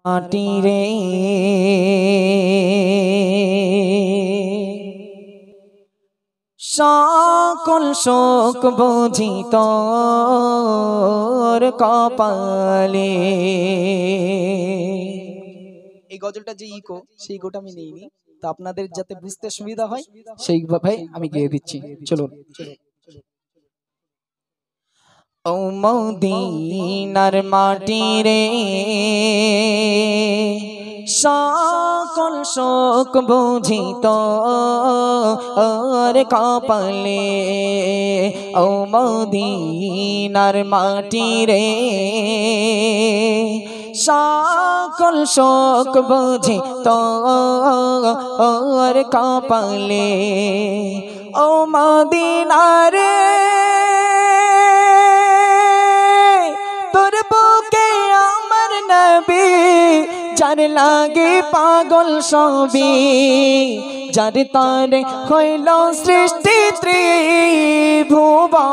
মাটি রে সকল শোক বুঝি তোর কপালে। এই গজলটা যে ইকো, সেই ইকোটা আমি নেইনি, তো আপনাদের যাতে বুঝতে সুবিধা হয় সেইভাবে আমি গেয়ে দিচ্ছি। চলুন। ও মদিনার মাটি রে সকল শোক বুঝি তোর কপালে। ও মদিনার মাটি রে সকল শোক বুঝি তোর কপালে। ও মদিনার যার লাগে পাগল সবই, যার তারে হইল সৃষ্টি ত্রিভুবন।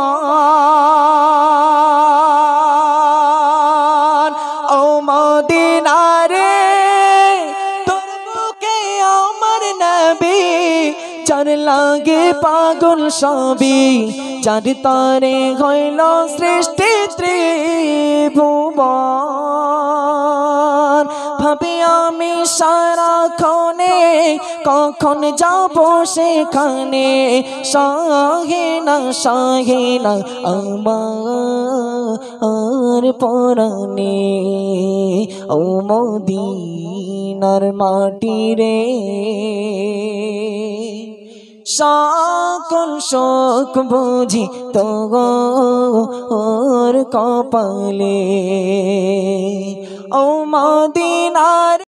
ও মদিনারে তোর বুকে আমার নবী, যার লাগে পাগল সবই, যার তারে হইল সৃষ্টি ত্রিভুবন। ভাবি আমি সারাক্ষণে কখন যাব সেখানে, সহে না আমার পরাণে। ও মদিনার মাটি রে সকল শোক বুঝি তোর কপালে। ও মদিনার